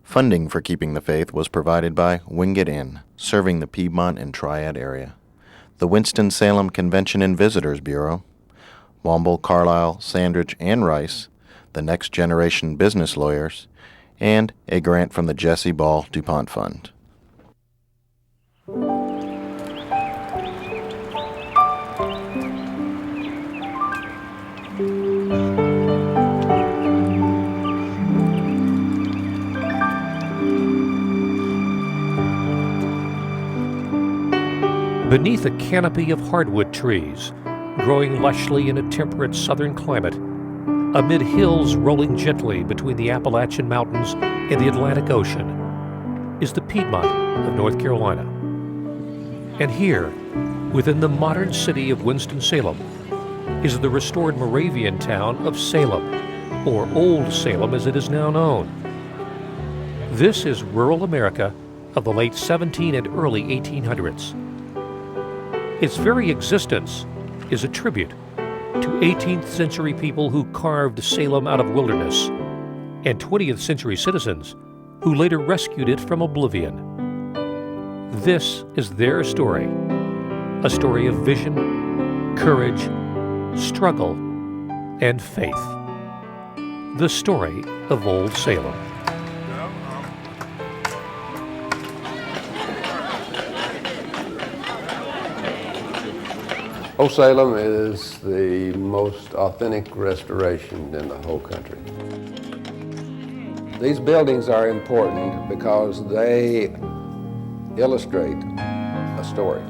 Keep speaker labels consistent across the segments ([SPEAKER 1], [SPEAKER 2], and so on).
[SPEAKER 1] Funding for Keeping the Faith was provided by Wingate Inn, serving the Piedmont and Triad area, the Winston-Salem Convention and Visitors Bureau, Womble, Carlisle, Sandridge, and Rice, the Next Generation Business Lawyers, and a grant from the Jesse Ball DuPont Fund.
[SPEAKER 2] Beneath a canopy of hardwood trees, growing lushly in a temperate southern climate, amid hills rolling gently between the Appalachian Mountains and the Atlantic Ocean, is the Piedmont of North Carolina. And here, within the modern city of Winston-Salem, is the restored Moravian town of Salem, or Old Salem as it is now known. This is rural America of the late 17 and early 1800s. Its very existence is a tribute to 18th century people who carved Salem out of wilderness and 20th century citizens who later rescued it from oblivion. This is their story, a story of vision, courage, struggle, and faith. The story of Old Salem.
[SPEAKER 3] Old Salem is the most authentic restoration in the whole country. These buildings are important because they illustrate a story.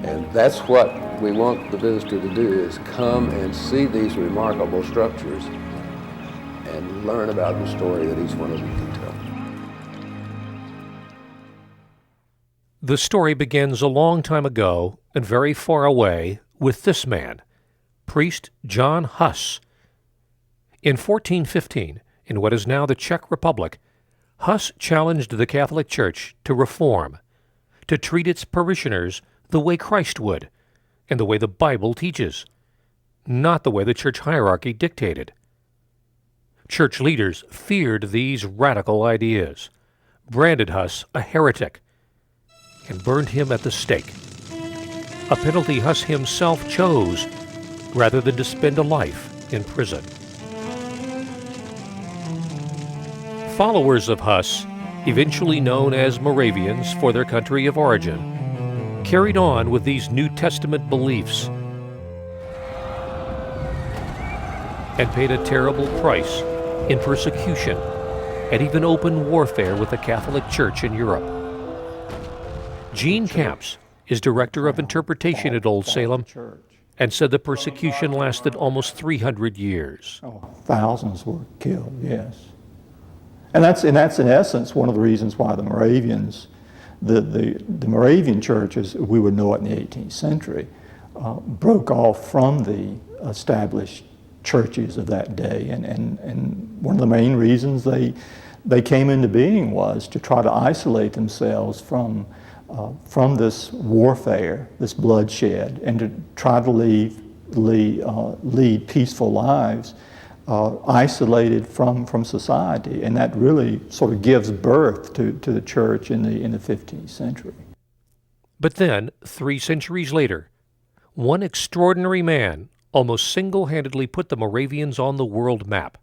[SPEAKER 3] And that's what we want the visitor to do, is come and see these remarkable structures and learn about the story that each one of them can tell.
[SPEAKER 2] The story begins a long time ago and very far away with this man, priest John Huss. In 1415, in what is now the Czech Republic, Huss challenged the Catholic Church to reform, to treat its parishioners the way Christ would, and the way the Bible teaches, not the way the church hierarchy dictated. Church leaders feared these radical ideas, branded Huss a heretic, and burned him at the stake, a penalty Huss himself chose rather than to spend a life in prison. Followers of Huss, eventually known as Moravians for their country of origin, carried on with these New Testament beliefs and paid a terrible price in persecution and even open warfare with the Catholic Church in Europe. Gene Camps is director of interpretation at Old Salem and said the persecution lasted almost 300 years.
[SPEAKER 4] Thousands were killed, yes. And that's in essence one of the reasons why the Moravians, the Moravian churches, we would know it in the 18th century, broke off from the established churches of that day. And one of the main reasons they came into being was to try to isolate themselves from this warfare, this bloodshed, and to try to lead peaceful lives, isolated from society. And that really sort of gives birth to the church in the 15th century.
[SPEAKER 2] But then, 3 centuries later, one extraordinary man almost single-handedly put the Moravians on the world map,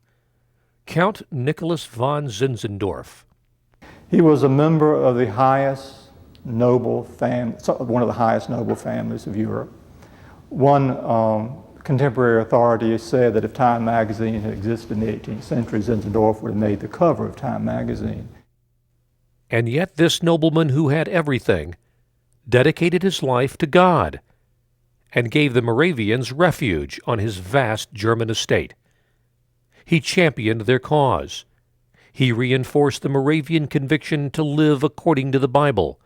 [SPEAKER 2] Count Nicholas von Zinzendorf.
[SPEAKER 4] He was a member of the highest noble family, one of the highest noble families of Europe. One contemporary authority has said that if Time magazine had existed in the 18th century, Zinzendorf would have made the cover of Time magazine.
[SPEAKER 2] And yet this nobleman who had everything dedicated his life to God and gave the Moravians refuge on his vast German estate. He championed their cause. He reinforced the Moravian conviction to live according to the Bible.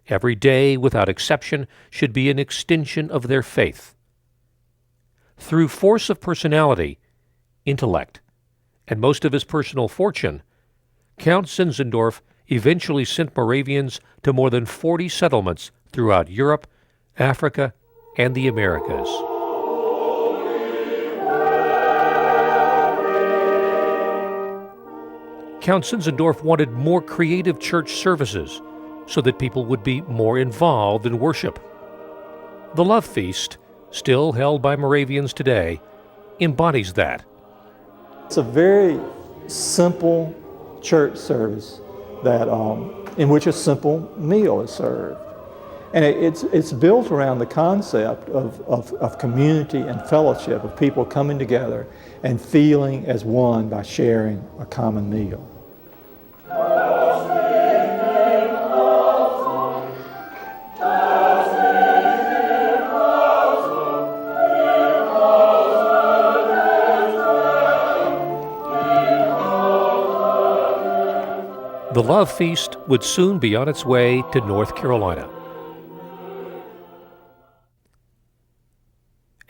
[SPEAKER 2] Every day, without exception, should be an extension of their faith. Through force of personality, intellect, and most of his personal fortune, Count Zinzendorf eventually sent Moravians to more than 40 settlements throughout Europe, Africa, and the Americas. Count Zinzendorf wanted more creative church services so that people would be more involved in worship. The Love Feast, still held by Moravians today, embodies that.
[SPEAKER 4] It's a very simple church service that, in which a simple meal is served. And it's built around the concept of community and fellowship, of people coming together and feeling as one by sharing a common meal.
[SPEAKER 2] The Love Feast would soon be on its way to North Carolina.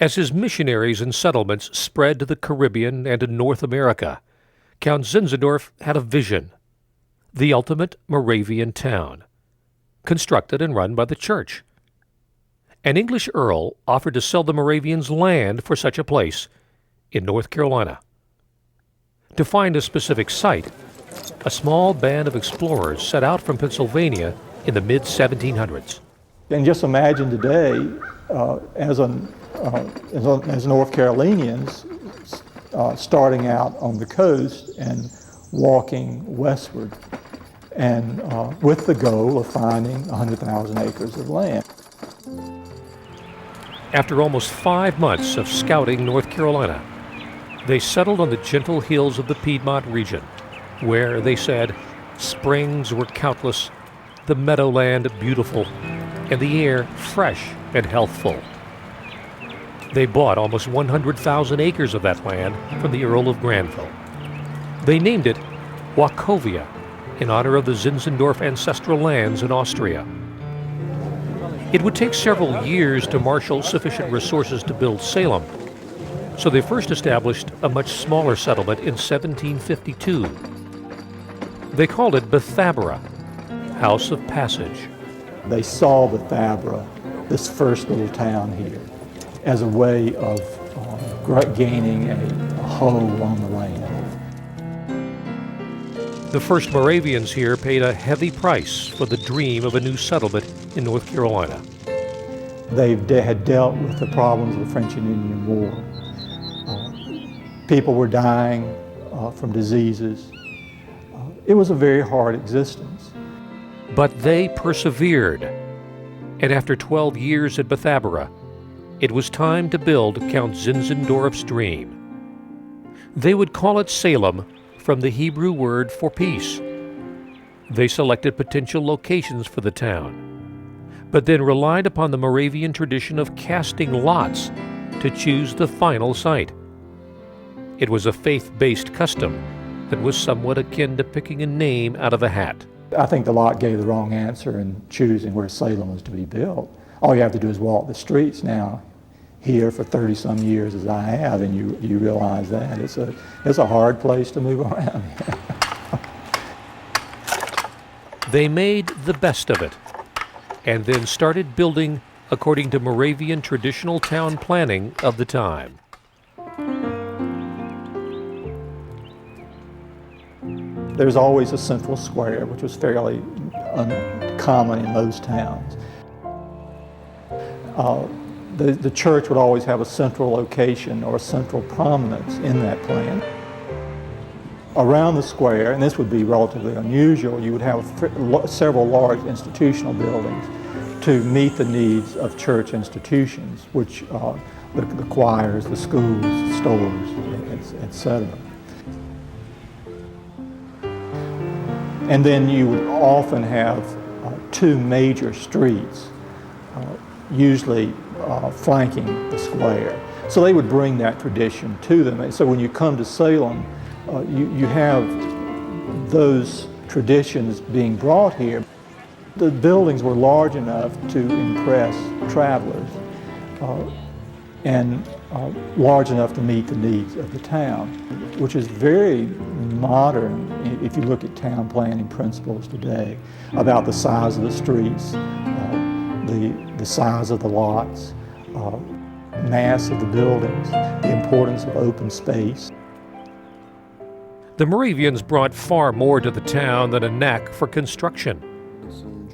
[SPEAKER 2] As his missionaries and settlements spread to the Caribbean and to North America, Count Zinzendorf had a vision: the ultimate Moravian town, constructed and run by the church. An English earl offered to sell the Moravians land for such a place in North Carolina. To find a specific site, a small band of explorers set out from Pennsylvania in the mid-1700s.
[SPEAKER 4] And just imagine today, as North Carolinians starting out on the coast and walking westward, and with the goal of finding 100,000 acres of land.
[SPEAKER 2] After almost 5 months of scouting North Carolina, they settled on the gentle hills of the Piedmont region, where, they said, springs were countless, the meadowland beautiful, and the air fresh and healthful. They bought almost 100,000 acres of that land from the Earl of Granville. They named it Wachovia, in honor of the Zinzendorf ancestral lands in Austria. It would take several years to marshal sufficient resources to build Salem, so they first established a much smaller settlement in 1752. They called it Bethabara, House of Passage.
[SPEAKER 4] They saw Bethabara, this first little town here, as a way of gaining a hold on the land.
[SPEAKER 2] The first Moravians here paid a heavy price for the dream of a new settlement in North Carolina.
[SPEAKER 4] They had dealt with the problems of the French and Indian War. People were dying from diseases. It was a very hard existence.
[SPEAKER 2] But they persevered, and after 12 years at Bethabara, it was time to build Count Zinzendorf's dream. They would call it Salem, from the Hebrew word for peace. They selected potential locations for the town, but then relied upon the Moravian tradition of casting lots to choose the final site. It was a faith-based custom that was somewhat akin to picking a name out of a hat.
[SPEAKER 4] I think the lot gave the wrong answer in choosing where Salem was to be built. All you have to do is walk the streets now here for 30-some years as I have, and you realize that. It's a hard place to move around.
[SPEAKER 2] They made the best of it, and then started building according to Moravian traditional town planning of the time.
[SPEAKER 4] There's always a central square, which was fairly uncommon in those towns. The church would always have a central location or a central prominence in that plan. Around the square, and this would be relatively unusual, you would have several large institutional buildings to meet the needs of church institutions, which the choirs, the schools, the stores, etc. And then you would often have two major streets, usually flanking the square. So they would bring that tradition to them. And so when you come to Salem, you have those traditions being brought here. The buildings were large enough to impress travelers and large enough to meet the needs of the town, which is very modern if you look at town planning principles today, about the size of the streets, the size of the lots, mass of the buildings, the importance of open space.
[SPEAKER 2] The Moravians brought far more to the town than a knack for construction.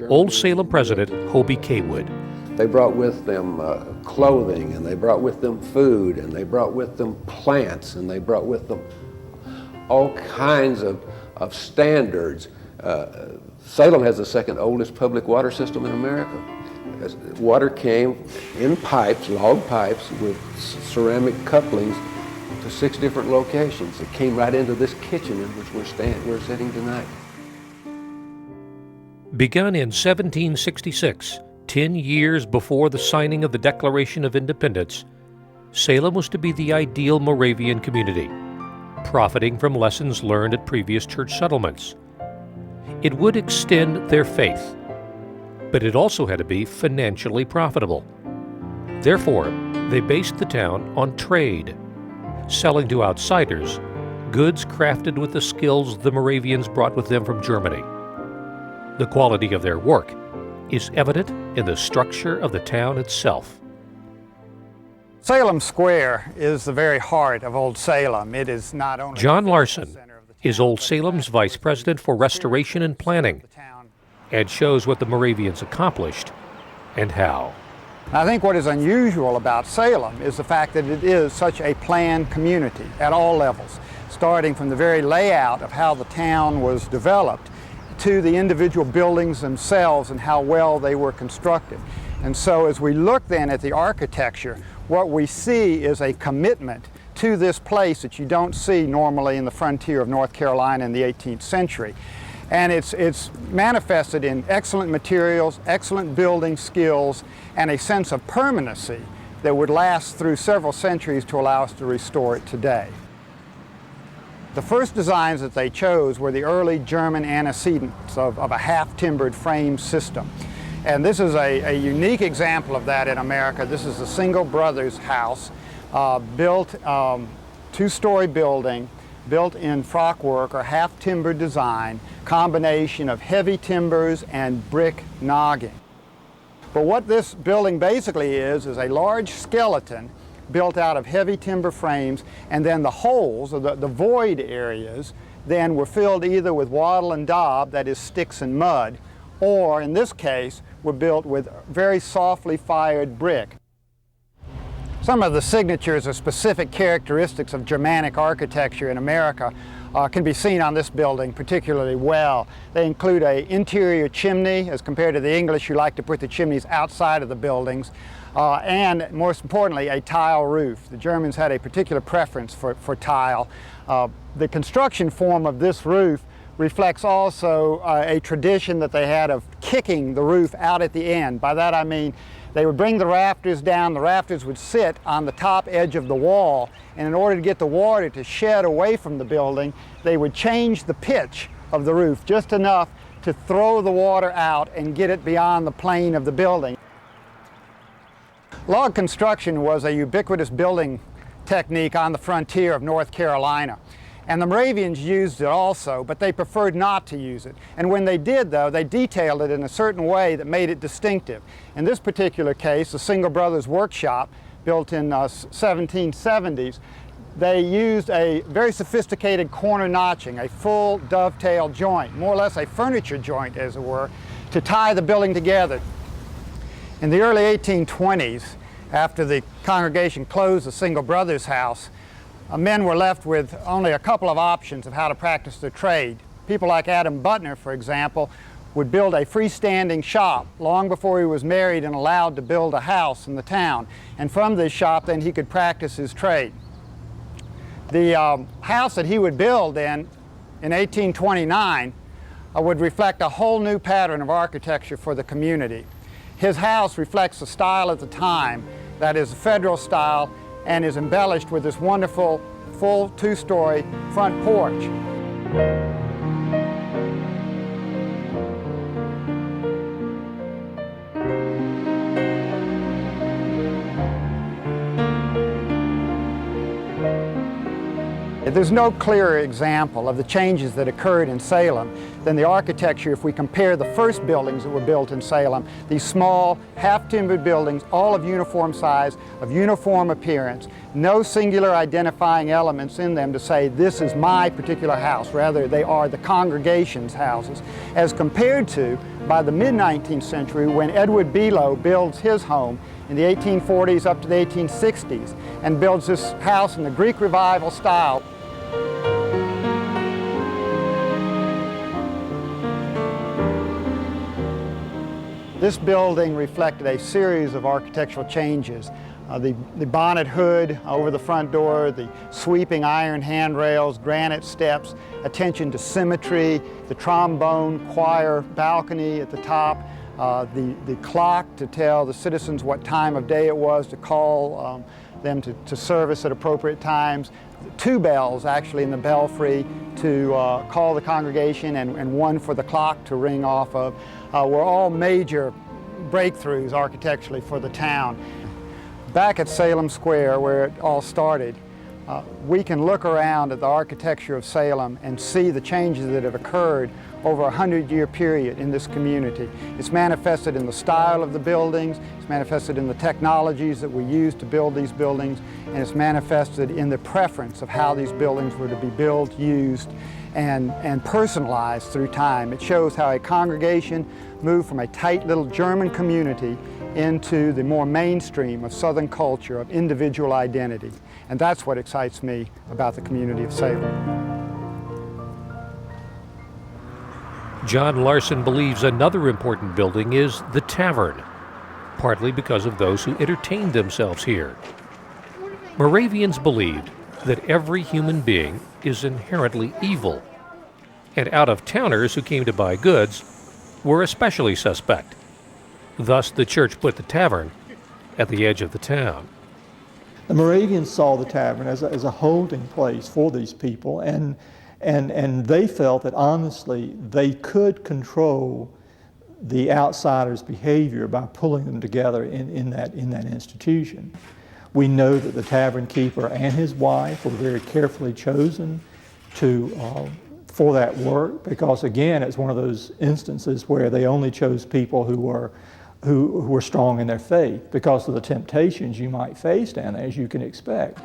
[SPEAKER 2] Old Salem president Hobie Kaywood.
[SPEAKER 3] They brought with them clothing, and they brought with them food, and they brought with them plants, and they brought with them all kinds of standards. Salem has the second oldest public water system in America. Water came in pipes, log pipes, with ceramic couplings to 6 different locations. It came right into this kitchen in which we're sitting tonight.
[SPEAKER 2] Begun in 1766, 10 years before the signing of the Declaration of Independence, Salem was to be the ideal Moravian community, profiting from lessons learned at previous church settlements. It would extend their faith, but it also had to be financially profitable. Therefore, they based the town on trade, selling to outsiders goods crafted with the skills the Moravians brought with them from Germany. The quality of their work is evident in the structure of the town itself.
[SPEAKER 5] Salem Square is the very heart of Old Salem. It is not only
[SPEAKER 2] John Larson is Old Salem's vice president for restoration and planning, and shows what the Moravians accomplished and how.
[SPEAKER 5] I think what is unusual about Salem is the fact that it is such a planned community at all levels, starting from the very layout of how the town was developed to the individual buildings themselves and how well they were constructed. And so as we look then at the architecture, what we see is a commitment to this place that you don't see normally in the frontier of North Carolina in the 18th century. And it's manifested in excellent materials, excellent building skills, and a sense of permanency that would last through several centuries to allow us to restore it today. The first designs that they chose were the early German antecedents of a half-timbered frame system. And this is a unique example of that in America. This is the Single Brothers house, built 2-story building, built in frockwork or half-timber design, combination of heavy timbers and brick nogging. But what this building basically is a large skeleton built out of heavy timber frames, and then the holes, or the void areas, then were filled either with wattle and daub, that is sticks and mud, or in this case were built with very softly fired brick. Some of the signatures or specific characteristics of Germanic architecture in America can be seen on this building particularly well. They include an interior chimney, as compared to the English who like to put the chimneys outside of the buildings, and most importantly, a tile roof. The Germans had a particular preference for tile. The construction form of this roof reflects also a tradition that they had of kicking the roof out at the end. By that I mean they would bring the rafters down, the rafters would sit on the top edge of the wall, and in order to get the water to shed away from the building, they would change the pitch of the roof just enough to throw the water out and get it beyond the plane of the building. Log construction was a ubiquitous building technique on the frontier of North Carolina. And the Moravians used it also, but they preferred not to use it. And when they did, though, they detailed it in a certain way that made it distinctive. In this particular case, the Single Brothers workshop, built in 1770s, they used a very sophisticated corner notching, a full dovetail joint, more or less a furniture joint, as it were, to tie the building together. In the early 1820s, after the congregation closed the Single Brothers house, men were left with only a couple of options of how to practice their trade. People like Adam Butner, for example, would build a freestanding shop long before he was married and allowed to build a house in the town. And from this shop, then, he could practice his trade. The house that he would build then, in 1829, would reflect a whole new pattern of architecture for the community. His house reflects the style at the time, that is, the Federal style, and is embellished with this wonderful full 2-story front porch. There's no clearer example of the changes that occurred in Salem than the architecture if we compare the first buildings that were built in Salem, these small, half-timbered buildings, all of uniform size, of uniform appearance, no singular identifying elements in them to say this is my particular house. Rather, they are the congregation's houses, as compared to by the mid-19th century when Edward Below builds his home in the 1840s up to the 1860s and builds this house in the Greek Revival style. This building reflected a series of architectural changes. The bonnet hood over the front door, the sweeping iron handrails, granite steps, attention to symmetry, the trombone choir balcony at the top, the clock to tell the citizens what time of day it was, to call them to service at appropriate times, two bells actually in the belfry to call the congregation, and one for the clock to ring off of, were all major breakthroughs architecturally for the town. Back at Salem Square, where it all started, we can look around at the architecture of Salem and see the changes that have occurred over a 100-year period in this community. It's manifested in the style of the buildings, it's manifested in the technologies that we use to build these buildings, and it's manifested in the preference of how these buildings were to be built, used, and personalized through time. It shows how a congregation moved from a tight little German community into the more mainstream of Southern culture, of individual identity. And that's what excites me about the community of Salem.
[SPEAKER 2] John Larson believes another important building is the tavern, partly because of those who entertained themselves here. Moravians believed that every human being is inherently evil, and out-of-towners who came to buy goods were especially suspect. Thus, the church put the tavern at the edge of the town.
[SPEAKER 4] The Moravians saw the tavern as a holding place for these people, and they felt that honestly they could control the outsiders' behavior by pulling them together in that institution. We know that the tavern keeper and his wife were very carefully chosen for that work, because again, it's one of those instances where they only chose people who were strong in their faith because of the temptations you might face down there, as you can expect.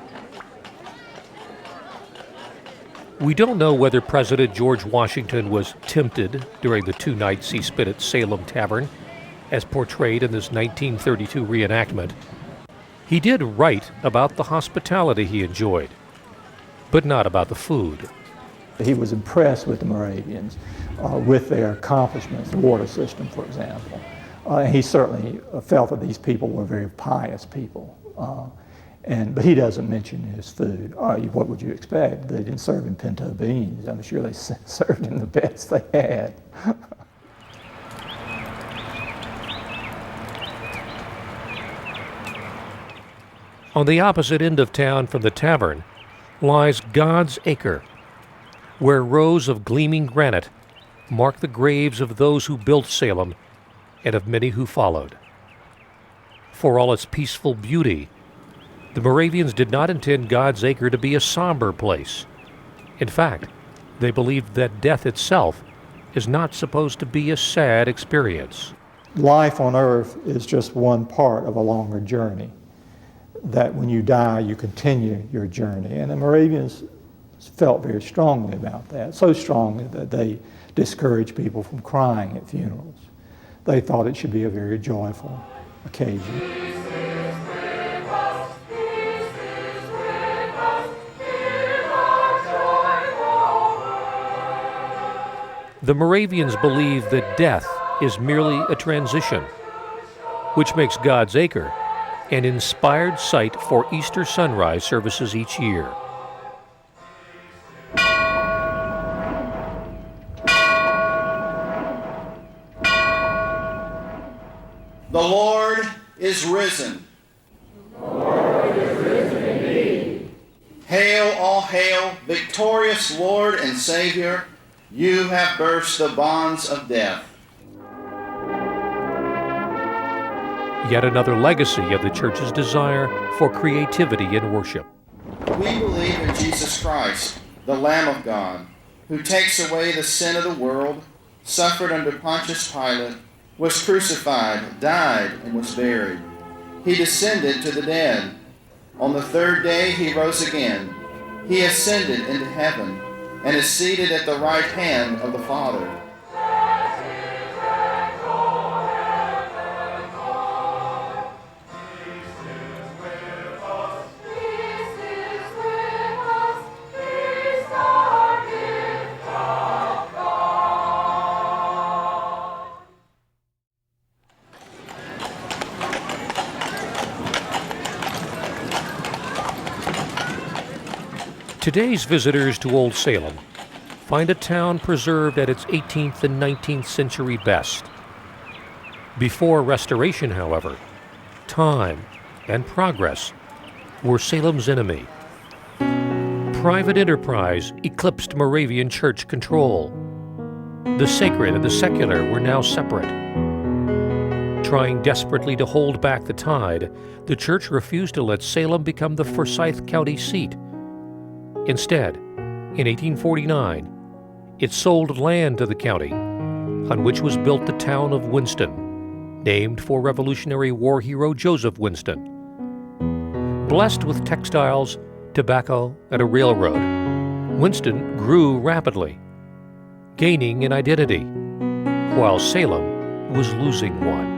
[SPEAKER 2] We don't know whether President George Washington was tempted during the 2 nights he spent at Salem Tavern, as portrayed in this 1932 reenactment. He did write about the hospitality he enjoyed, but not about the food.
[SPEAKER 4] He was impressed with the Moravians, with their accomplishments, the water system, for example. He certainly felt that these people were very pious people. But he doesn't mention his food. What would you expect? They didn't serve him pinto beans. I'm sure they served him the best they had.
[SPEAKER 2] On the opposite end of town from the tavern lies God's Acre, where rows of gleaming granite mark the graves of those who built Salem and of many who followed. For all its peaceful beauty, the Moravians did not intend God's Acre to be a somber place. In fact, they believed that death itself is not supposed to be a sad experience.
[SPEAKER 4] Life on earth is just one part of a longer journey, that when you die, you continue your journey. And the Moravians felt very strongly about that, so strongly that they discouraged people from crying at funerals. They thought it should be a very joyful occasion.
[SPEAKER 2] The Moravians believe that death is merely a transition, which makes God's Acre an inspired site for Easter sunrise services each year.
[SPEAKER 6] The Lord is risen.
[SPEAKER 7] The Lord is risen indeed.
[SPEAKER 6] Hail, all hail, victorious Lord and Savior. You have burst the bonds of death.
[SPEAKER 2] Yet another legacy of the church's desire for creativity in worship.
[SPEAKER 6] We believe in Jesus Christ, the Lamb of God, who takes away the sin of the world, suffered under Pontius Pilate, was crucified, died, and was buried. He descended to the dead. On the third day he rose again. He ascended into heaven and is seated at the right hand of the Father.
[SPEAKER 2] Today's visitors to Old Salem find a town preserved at its 18th and 19th century best. Before restoration, however, time and progress were Salem's enemy. Private enterprise eclipsed Moravian church control. The sacred and the secular were now separate. Trying desperately to hold back the tide, the church refused to let Salem become the Forsyth County seat. Instead, in 1849, it sold land to the county, on which was built the town of Winston, named for Revolutionary War hero Joseph Winston. Blessed with textiles, tobacco, and a railroad, Winston grew rapidly, gaining an identity, while Salem was losing one.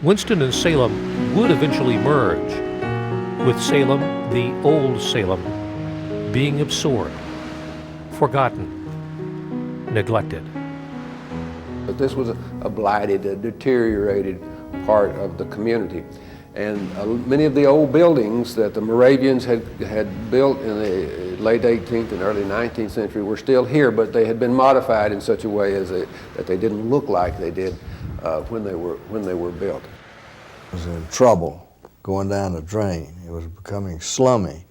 [SPEAKER 2] Winston and Salem would eventually merge, with Salem, the Old Salem, being absorbed, forgotten, neglected.
[SPEAKER 3] But this was a blighted, a deteriorated part of the community. And many of the old buildings that the Moravians had built in the late 18th and early 19th century were still here, but they had been modified in such a way that they didn't look like they did when they were built.
[SPEAKER 8] It was in trouble, going down the drain. It was becoming slummy.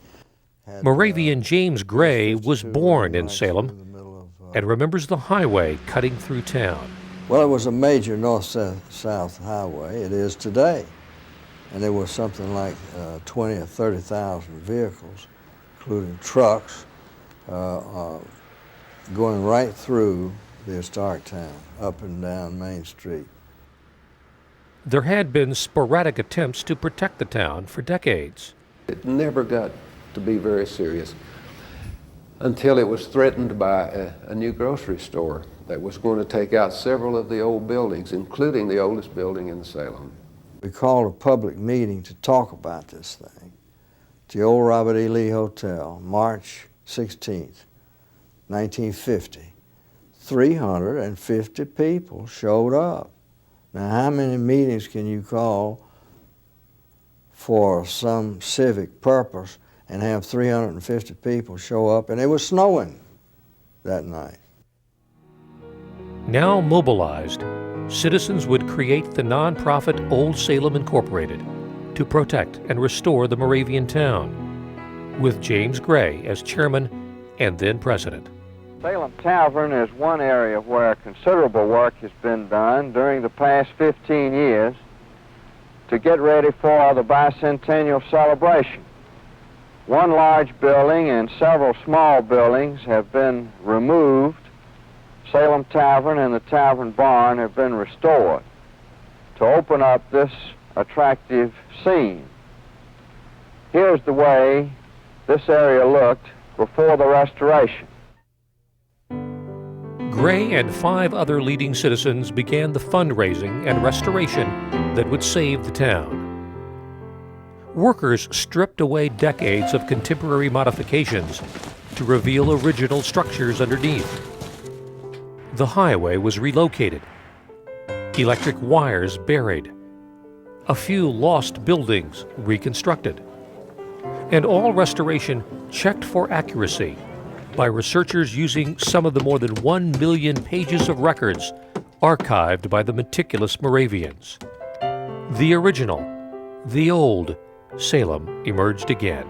[SPEAKER 2] Moravian James Gray was born in Salem and remembers the highway cutting through town.
[SPEAKER 8] Well, it was a major north-south highway. It is today. And there was something like 20 or 30,000 vehicles, including trucks, going right through the historic town, up and down Main Street.
[SPEAKER 2] There had been sporadic attempts to protect the town for decades.
[SPEAKER 3] It never got to be very serious until it was threatened by a new grocery store that was going to take out several of the old buildings, including the oldest building in Salem.
[SPEAKER 8] We called a public meeting to talk about this thing at the old Robert E. Lee Hotel, March 16th, 1950. 350 people showed up. Now, how many meetings can you call for some civic purpose and have 350 people show up? And it was snowing that night.
[SPEAKER 2] Now mobilized, citizens would create the nonprofit Old Salem Incorporated to protect and restore the Moravian town, with James Gray as chairman and then president.
[SPEAKER 9] Salem Tavern is one area where considerable work has been done during the past 15 years to get ready for the bicentennial celebration. One large building and several small buildings have been removed. Salem Tavern and the Tavern Barn have been restored to open up this attractive scene. Here's the way this area looked before the restoration.
[SPEAKER 2] Gray and 5 other leading citizens began the fundraising and restoration that would save the town. Workers stripped away decades of contemporary modifications to reveal original structures underneath. The highway was relocated, electric wires buried, a few lost buildings reconstructed, and all restoration checked for accuracy by researchers using some of the more than 1 million pages of records archived by the meticulous Moravians. The original, the old Salem emerged again.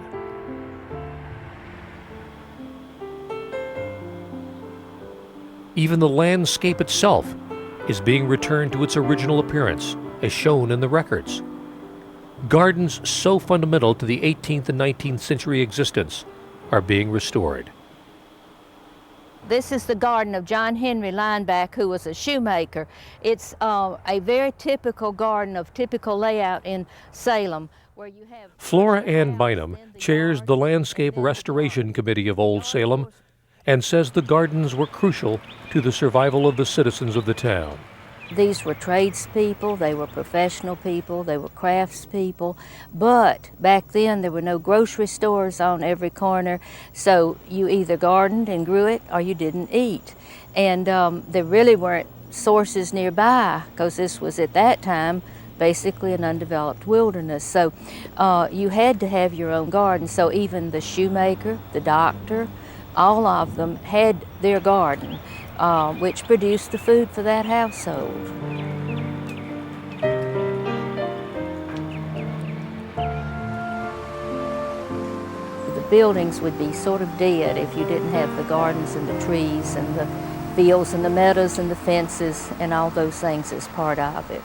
[SPEAKER 2] Even the landscape itself is being returned to its original appearance, as shown in the records. Gardens so fundamental to the 18th and 19th century existence are being restored.
[SPEAKER 10] This is the garden of John Henry Lineback, who was a shoemaker. It's a very typical garden of typical layout in Salem, where you have...
[SPEAKER 2] Flora Ann Bynum chairs the Landscape Restoration Committee of Old Salem and says the gardens were crucial to the survival of the citizens of the town.
[SPEAKER 10] These were tradespeople, they were professional people, they were craftspeople, but back then there were no grocery stores on every corner, so you either gardened and grew it or you didn't eat. And there really weren't sources nearby, because this was at that time basically an undeveloped wilderness. So you had to have your own garden, so even the shoemaker, the doctor, all of them had their garden, which produced the food for that household. The buildings would be sort of dead if you didn't have the gardens and the trees and the fields and the meadows and the fences and all those things as part of it.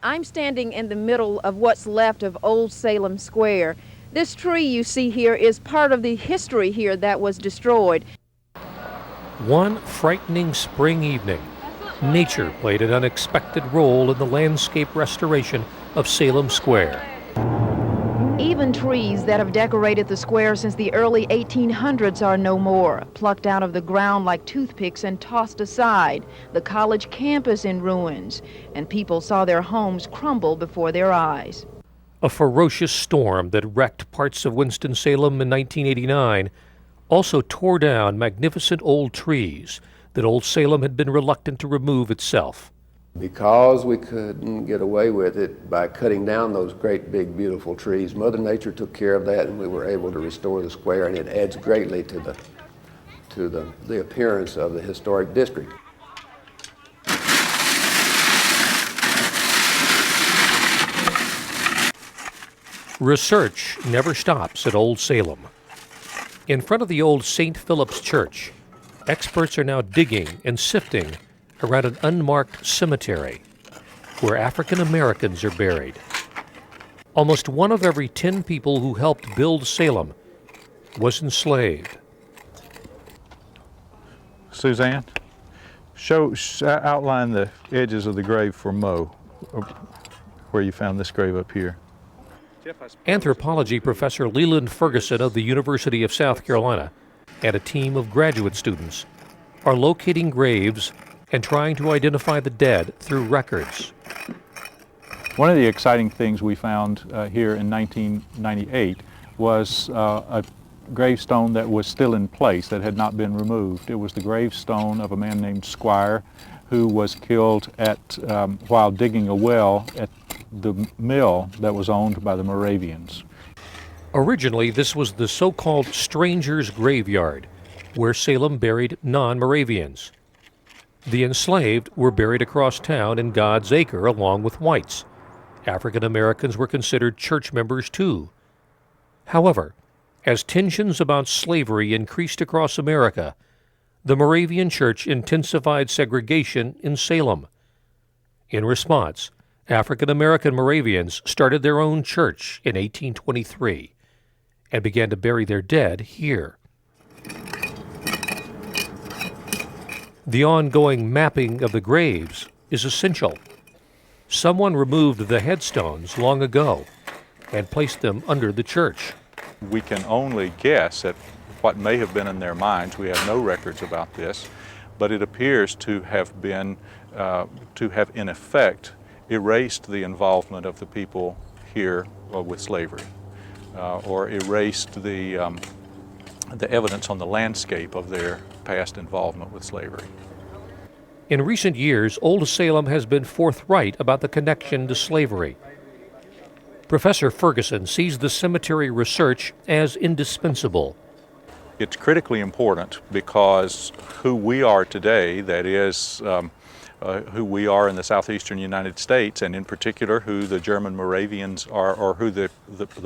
[SPEAKER 11] I'm standing in the middle of what's left of Old Salem Square. This tree you see here is part of the history here that was destroyed.
[SPEAKER 2] One frightening spring evening, nature played an unexpected role in the landscape restoration of Salem Square.
[SPEAKER 11] Even trees that have decorated the square since the early 1800s are no more, plucked out of the ground like toothpicks and tossed aside. The college campus in ruins, and people saw their homes crumble before their eyes.
[SPEAKER 2] A ferocious storm that wrecked parts of Winston-Salem in 1989 also tore down magnificent old trees that Old Salem had been reluctant to remove itself.
[SPEAKER 3] Because we couldn't get away with it by cutting down those great big beautiful trees, Mother Nature took care of that and we were able to restore the square, and it adds greatly to the appearance of the historic district.
[SPEAKER 2] Research never stops at Old Salem. In front of the old St. Philip's Church, experts are now digging and sifting around an unmarked cemetery where African Americans are buried. Almost 1 of every 10 people who helped build Salem was enslaved.
[SPEAKER 12] Suzanne, outline the edges of the grave for Mo, where you found this grave up here.
[SPEAKER 2] Anthropology professor Leland Ferguson of the University of South Carolina and a team of graduate students are locating graves and trying to identify the dead through records.
[SPEAKER 12] One of the exciting things we found here in 1998 was a gravestone that was still in place, that had not been removed. It was the gravestone of a man named Squire, who was killed while digging a well at the mill that was owned by the Moravians.
[SPEAKER 2] Originally, this was the so-called Stranger's Graveyard, where Salem buried non-Moravians. The enslaved were buried across town in God's Acre along with whites. African Americans were considered church members too. However, as tensions about slavery increased across America, the Moravian Church intensified segregation in Salem. In response, African American Moravians started their own church in 1823 and began to bury their dead here. The ongoing mapping of the graves is essential. Someone removed the headstones long ago and placed them under the church.
[SPEAKER 12] We can only guess at what may have been in their minds. We have no records about this, but it appears to have been, in effect, erased the involvement of the people here with slavery, or erased the evidence on the landscape of their past involvement with slavery.
[SPEAKER 2] In recent years, Old Salem has been forthright about the connection to slavery. Professor Ferguson sees the cemetery research as indispensable.
[SPEAKER 12] It's critically important because who we are today, that is who we are in the southeastern United States, and in particular who the German Moravians are, or who the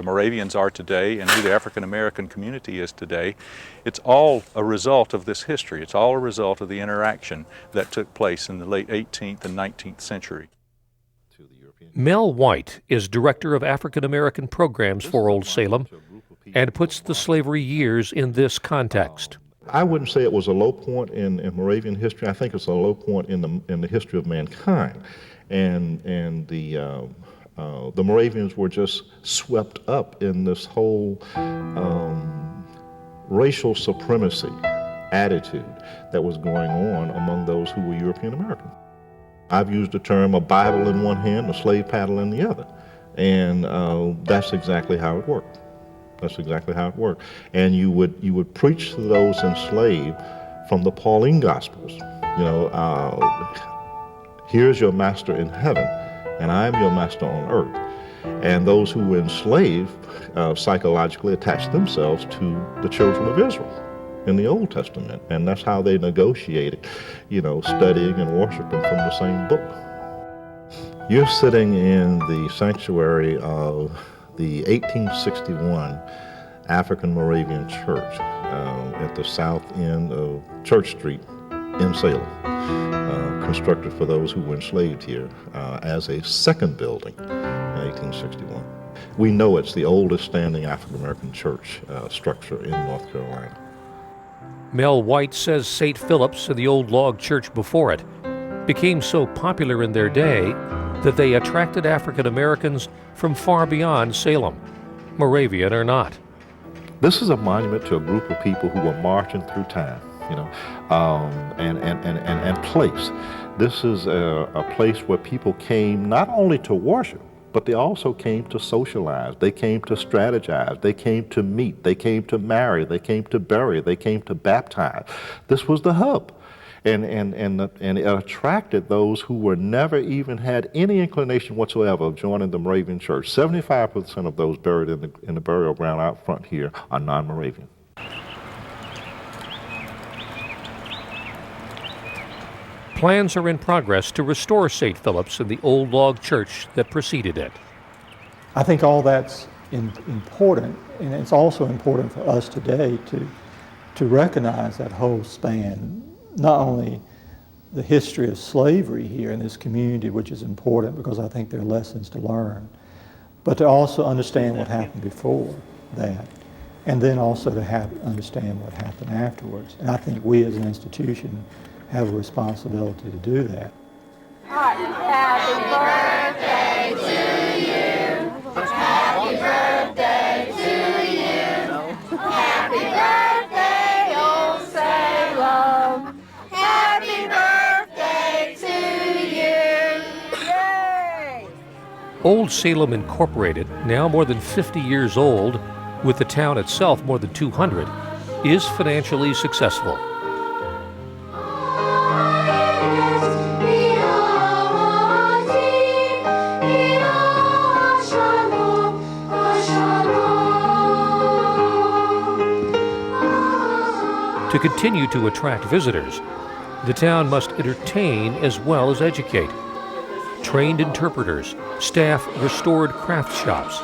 [SPEAKER 12] Moravians are today, and who the African American community is today. It's all a result of this history. It's all a result of the interaction that took place in the late 18th and 19th century.
[SPEAKER 2] Mel White is Director of African American Programs for Old Salem and puts the slavery years in this context.
[SPEAKER 13] I wouldn't say it was a low point in Moravian history. I think it's a low point in the history of mankind, and the Moravians were just swept up in this whole racial supremacy attitude that was going on among those who were European American. I've used the term a Bible in one hand, a slave paddle in the other, and that's exactly how it worked. That's exactly how it worked. And you would preach to those enslaved from the Pauline Gospels. You know, here's your master in heaven, and I am your master on earth. And those who were enslaved psychologically attached themselves to the children of Israel in the Old Testament, and that's how they negotiated, you know, studying and worshiping from the same book. You're sitting in the sanctuary of the 1861 African Moravian Church at the south end of Church Street in Salem, constructed for those who were enslaved here as a second building in 1861. We know it's the oldest standing African American church structure in North Carolina.
[SPEAKER 2] Mel White says St. Philip's and the old log church before it became so popular in their day that they attracted African Americans from far beyond Salem, Moravian or not.
[SPEAKER 13] This is a monument to a group of people who were marching through time, you know, and place. This is a place where people came not only to worship, but they also came to socialize, they came to strategize, they came to meet, they came to marry, they came to bury, they came to baptize. This was the hub. And it attracted those who were never even had any inclination whatsoever of joining the Moravian church. 75% of those buried in the burial ground out front here are non-Moravian.
[SPEAKER 2] Plans are in progress to restore St. Philip's and the old log church that preceded it.
[SPEAKER 4] I think all that's important, and it's also important for us today to recognize that whole span, not only the history of slavery here in this community, which is important because I think there are lessons to learn, but to also understand what happened before that, and then also to understand what happened afterwards. And I think we as an institution have a responsibility to do that.
[SPEAKER 7] Happy birthday to you. Happy birthday to you. Happy birthday, Old Salem. Happy birthday to you. Yay!
[SPEAKER 2] Old Salem Incorporated, now more than 50 years old, with the town itself more than 200, is financially successful. To continue to attract visitors, the town must entertain as well as educate. Trained interpreters staff restored craft shops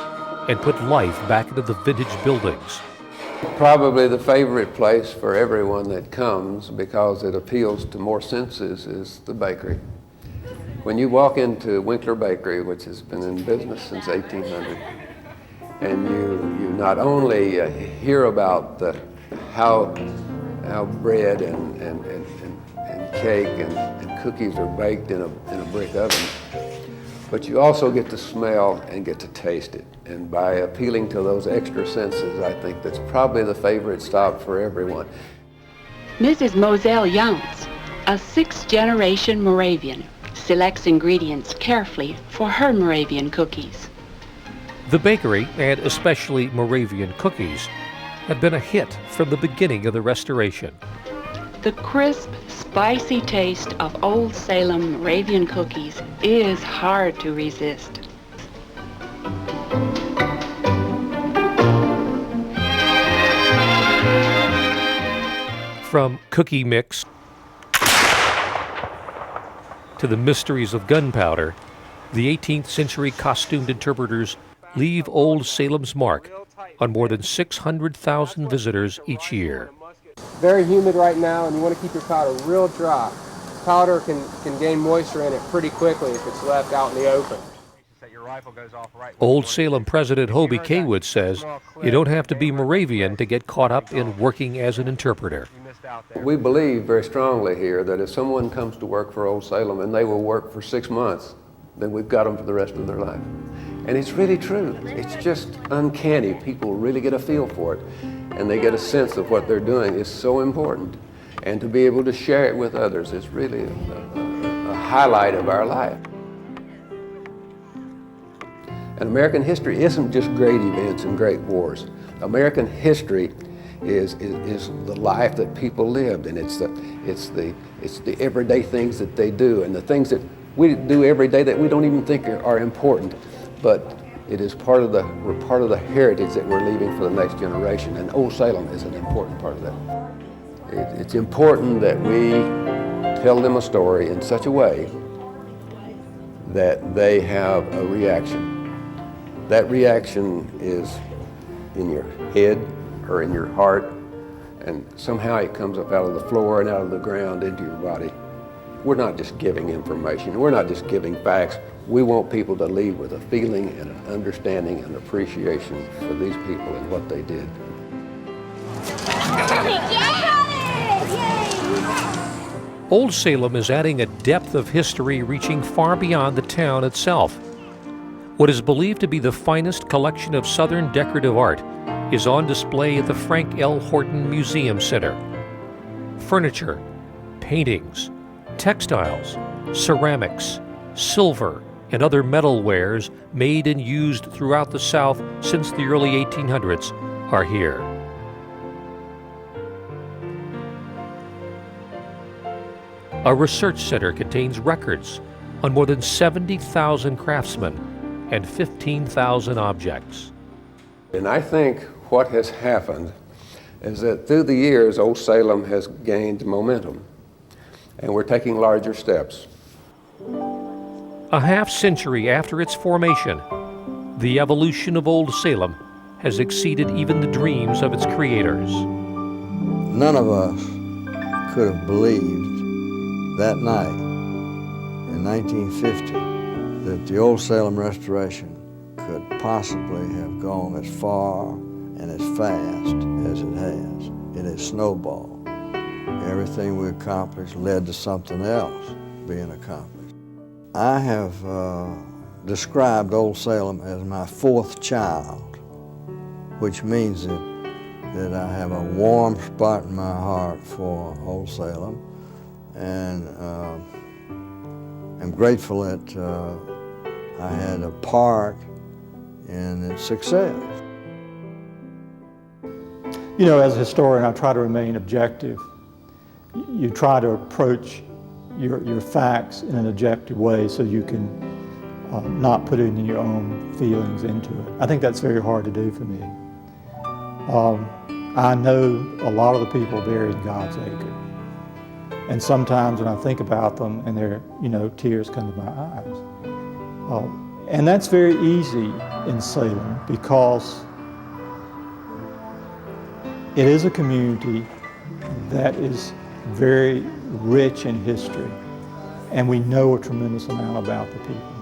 [SPEAKER 2] and put life back into the vintage buildings.
[SPEAKER 3] Probably the favorite place for everyone that comes, because it appeals to more senses, is the bakery. When you walk into Winkler Bakery, which has been in business since 1800, and you not only hear about how bread and cake and cookies are baked in a brick oven, but you also get to smell and get to taste it. And by appealing to those extra senses, I think that's probably the favorite stop for everyone.
[SPEAKER 14] Mrs. Moselle Younts, a sixth-generation Moravian, selects ingredients carefully for her Moravian cookies.
[SPEAKER 2] The bakery, and especially Moravian cookies, had been a hit from the beginning of the restoration.
[SPEAKER 14] The crisp, spicy taste of Old Salem Moravian cookies is hard to resist.
[SPEAKER 2] From cookie mix to the mysteries of gunpowder, the 18th century costumed interpreters leave Old Salem's mark on more than 600,000 visitors each year.
[SPEAKER 15] Very humid right now, and you want to keep your powder real dry. Powder can gain moisture in it pretty quickly if it's left out in the open.
[SPEAKER 2] Old Salem President Hobie Kaywood says you don't have to be Moravian to get caught up in working as an interpreter.
[SPEAKER 3] We believe very strongly here that if someone comes to work for Old Salem and they will work for 6 months, then we've got them for the rest of their life. And it's really true. It's just uncanny. People really get a feel for it, and they get a sense of what they're doing is so important. And to be able to share it with others is really a highlight of our life. And American history isn't just great events and great wars. American history is the life that people lived, and it's the everyday things that they do, and the things that we do every day that we don't even think are important, but it is part of the heritage that we're leaving for the next generation, and Old Salem is an important part of that. It's important that we tell them a story in such a way that they have a reaction. That reaction is in your head or in your heart, and somehow it comes up out of the floor and out of the ground into your body. We're not just giving information. We're not just giving facts. We want people to leave with a feeling and an understanding and appreciation for these people and what they did.
[SPEAKER 2] Old Salem is adding a depth of history reaching far beyond the town itself. What is believed to be the finest collection of Southern decorative art is on display at the Frank L. Horton Museum Center. Furniture, paintings, textiles, ceramics, silver, and other metal wares made and used throughout the South since the early 1800s are here. A research center contains records on more than 70,000 craftsmen and 15,000 objects.
[SPEAKER 3] And I think what has happened is that through the years, Old Salem has gained momentum, and we're taking larger steps.
[SPEAKER 2] A half-century after its formation, the evolution of Old Salem has exceeded even the dreams of its creators.
[SPEAKER 8] None of us could have believed that night in 1950 that the Old Salem restoration could possibly have gone as far and as fast as it has. It has snowballed. Everything we accomplished led to something else being accomplished. I have described Old Salem as my fourth child, which means that I have a warm spot in my heart for Old Salem, and I'm grateful that I had a part in its success.
[SPEAKER 4] You know, as a historian, I try to remain objective. You try to approach your facts in an objective way so you can not put any of your own feelings into it. I think that's very hard to do for me. I know a lot of the people buried in God's Acre. And sometimes when I think about them and tears come to my eyes. And that's very easy in Salem because it is a community that is very rich in history, and we know a tremendous amount about the people.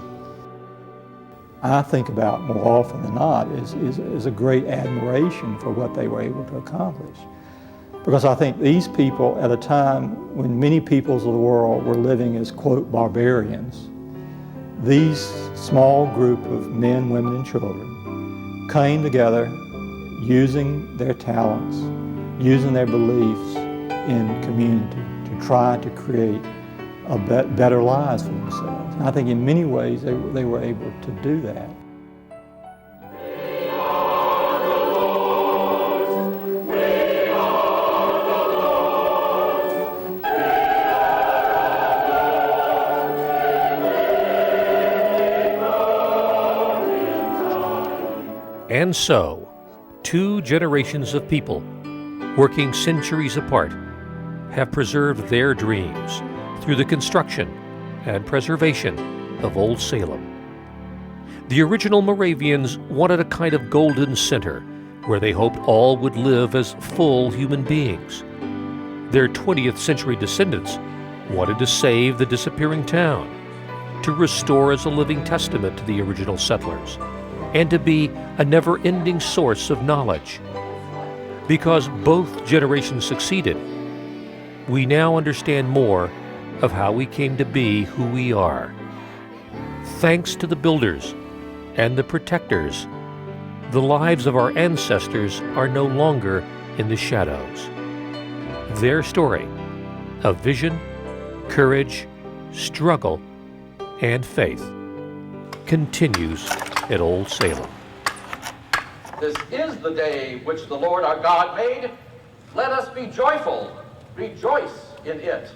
[SPEAKER 4] I think about more often than not is a great admiration for what they were able to accomplish. Because I think these people, at a time when many peoples of the world were living as, quote, barbarians, these small group of men, women, and children came together using their talents, using their beliefs in community to try to create better lives for themselves. And I think in many ways they were able to do that.
[SPEAKER 2] And so, two generations of people, working centuries apart, have preserved their dreams through the construction and preservation of Old Salem. The original Moravians wanted a kind of golden center where they hoped all would live as full human beings. Their 20th century descendants wanted to save the disappearing town, to restore as a living testament to the original settlers, and to be a never-ending source of knowledge. Because both generations succeeded, we now understand more of how we came to be who we are. Thanks to the builders and the protectors, the lives of our ancestors are no longer in the shadows. Their story of vision, courage, struggle, and faith continues at Old Salem.
[SPEAKER 16] This is the day which the Lord our God made. Let us be joyful, rejoice in it.